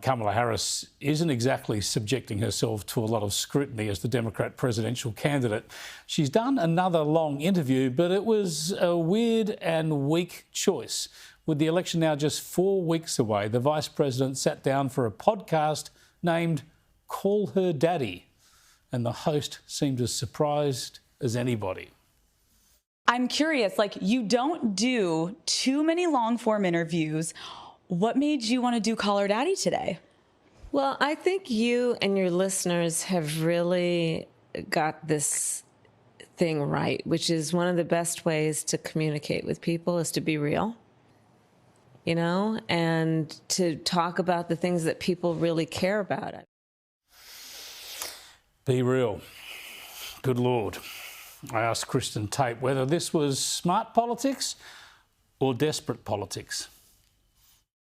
Kamala Harris isn't exactly subjecting herself to a lot of scrutiny as the Democrat presidential candidate. She's done another long interview, but it was a weird and weak choice. With the election now just 4 weeks away, the Vice President sat down for a podcast named Call Her Daddy, and the host seemed as surprised as anybody. I'm curious, you don't do too many long-form interviews. What made you want to do Call Her Daddy today? Well, I think you and your listeners have really got this thing right, which is one of the best ways to communicate with people is to be real, and to talk about the things that people really care about. Be real. Good Lord. I asked Kristin Tate whether this was smart politics or desperate politics.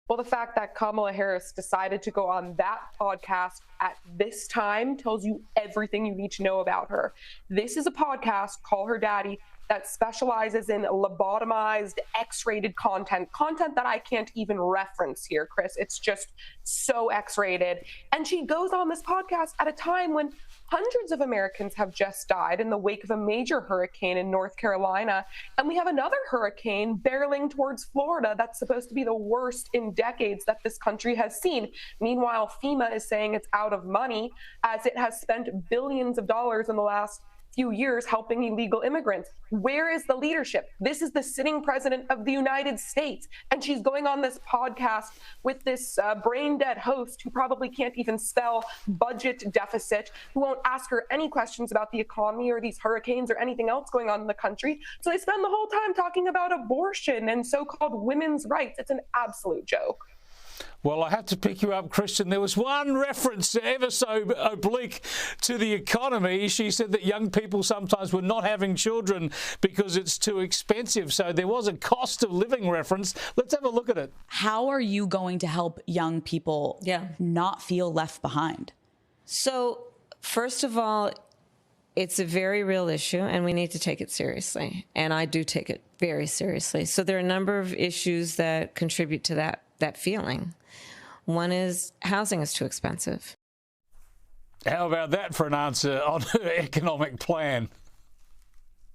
Well, the fact that Kamala Harris decided to go on that podcast at this time tells you everything you need to know about her. This is a podcast, Call Her Daddy, that specializes in lobotomized, X-rated content that I can't even reference here, Chris. It's just so X-rated. And she goes on this podcast at a time when hundreds of Americans have just died in the wake of a major hurricane in North Carolina. And we have another hurricane barreling towards Florida that's supposed to be the worst in decades that this country has seen. Meanwhile, FEMA is saying it's out of money as it has spent billions of dollars in the last few years helping illegal immigrants. Where is the leadership? This is the sitting president of the United States, and she's going on this podcast with this brain-dead host who probably can't even spell budget deficit, who won't ask her any questions about the economy or these hurricanes or anything else going on in the country. So they spend the whole time talking about abortion and so-called women's rights. It's an absolute joke. Well, I have to pick you up, Kristin. There was one reference ever so oblique to the economy. She said that young people sometimes were not having children because it's too expensive. So there was a cost of living reference. Let's have a look at it. How are you going to help young people not feel left behind? So, first of all, it's a very real issue, and we need to take it seriously. And I do take it very seriously. So there are a number of issues that contribute to that feeling. One is housing is too expensive. How about that for an answer on her economic plan?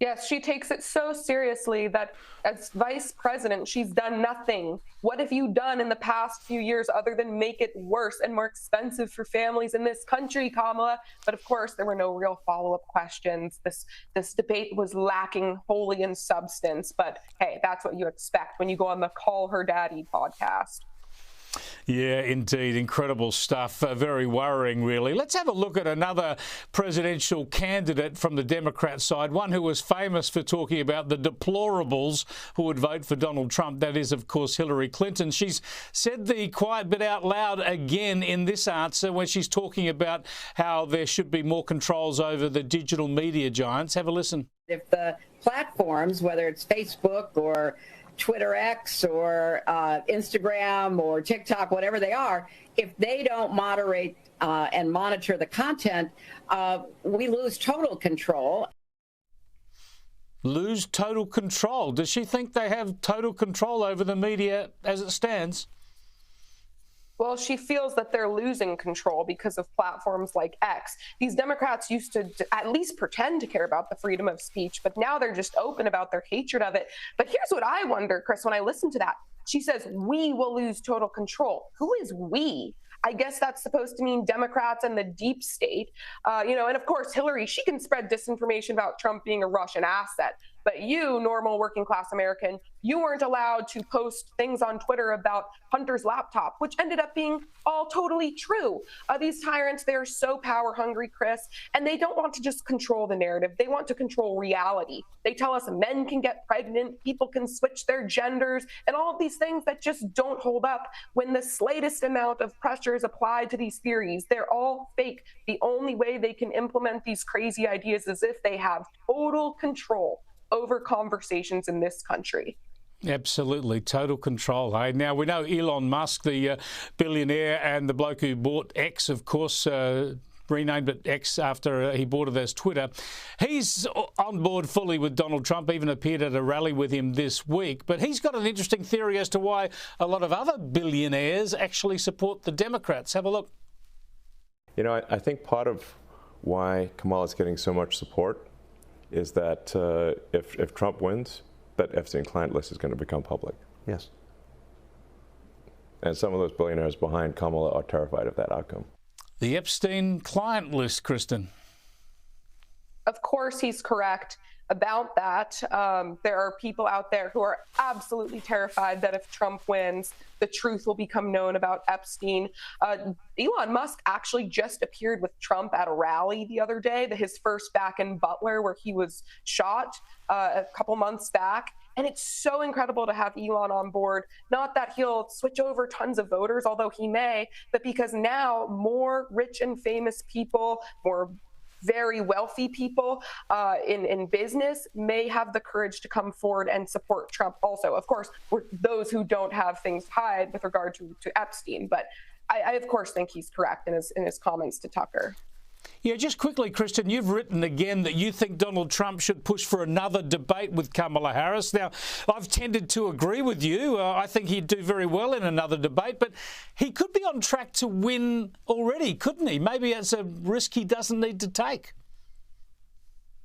Yes, she takes it so seriously that as vice president, she's done nothing. What have you done in the past few years other than make it worse and more expensive for families in this country, Kamala? But of course, there were no real follow-up questions. This debate was lacking wholly in substance. But hey, that's what you expect when you go on the Call Her Daddy podcast. Yeah, indeed. Incredible stuff. Very worrying, really. Let's have a look at another presidential candidate from the Democrat side, one who was famous for talking about the deplorables who would vote for Donald Trump. That is, of course, Hillary Clinton. She's said the quiet bit out loud again in this answer when she's talking about how there should be more controls over the digital media giants. Have a listen. If the platforms, whether it's Facebook or Twitter X or Instagram or TikTok, whatever they are, if they don't moderate and monitor the content, we lose total control. Lose total control? Does she think they have total control over the media as it stands? Well, she feels that they're losing control because of platforms like X. These Democrats used to at least pretend to care about the freedom of speech, but now they're just open about their hatred of it. But here's what I wonder, Chris, when I listen to that. She says, we will lose total control. Who is we? I guess that's supposed to mean Democrats and the deep state. And of course, Hillary, she can spread disinformation about Trump being a Russian asset. But you, normal working class American, you weren't allowed to post things on Twitter about Hunter's laptop, which ended up being all totally true. These tyrants, they're so power hungry, Chris, and they don't want to just control the narrative. They want to control reality. They tell us men can get pregnant, people can switch their genders, and all of these things that just don't hold up when the slightest amount of pressure is applied to these theories. They're all fake. The only way they can implement these crazy ideas is if they have total control over conversations in this country. Absolutely, total control. Hey, now we know Elon Musk, the billionaire and the bloke who bought X, of course, renamed it X after he bought it as Twitter. He's on board fully with Donald Trump, even appeared at a rally with him this week. But he's got an interesting theory as to why a lot of other billionaires actually support the Democrats. Have a look. You know, I think part of why Kamala's getting so much support is that if Trump wins, that Epstein client list is going to become public. Yes. And some of those billionaires behind Kamala are terrified of that outcome. The Epstein client list, Kristin. Of course, he's correct about that. There are people out there who are absolutely terrified that if Trump wins, the truth will become known about Epstein. Elon Musk actually just appeared with Trump at a rally the other day, his first back in Butler, where he was shot a couple months back. And it's so incredible to have Elon on board. Not that he'll switch over tons of voters, although he may, but because now more rich and famous people, more very wealthy people in business may have the courage to come forward and support Trump also. Of course, we're those who don't have things to hide with regard to Epstein. But I of course, think he's correct in his comments to Tucker. Yeah, just quickly, Kristin, you've written again that you think Donald Trump should push for another debate with Kamala Harris. Now, I've tended to agree with you. I think he'd do very well in another debate, but he could be on track to win already, couldn't he? Maybe it's a risk he doesn't need to take.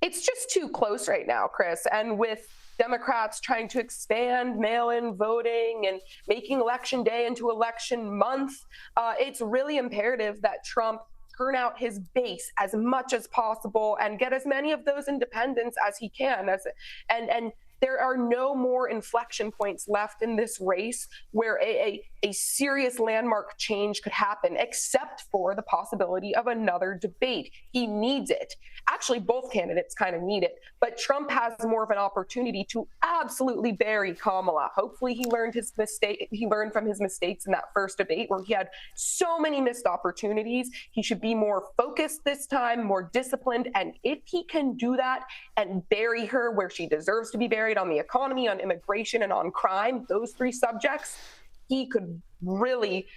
It's just too close right now, Chris. And with Democrats trying to expand mail-in voting and making Election Day into election month, it's really imperative that Trump turn out his base as much as possible and get as many of those independents as he can. And there are no more inflection points left in this race where a serious landmark change could happen, except for the possibility of another debate. He needs it. Actually, both candidates kind of need it, but Trump has more of an opportunity to absolutely bury Kamala. Hopefully he learned from his mistakes in that first debate where he had so many missed opportunities. He should be more focused this time, more disciplined, and if he can do that and bury her where she deserves to be buried, on the economy, on immigration, and on crime, those three subjects, he could really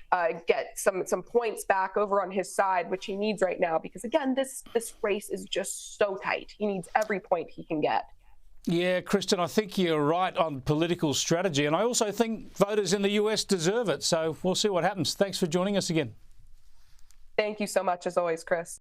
get some points back over on his side, which he needs right now, because again, this race is just so tight. He needs every point he can get. Yeah, Kristin, I think you're right on political strategy, and I also think voters in the US deserve it. So we'll see what happens. Thanks for joining us again. Thank you so much, as always, Chris.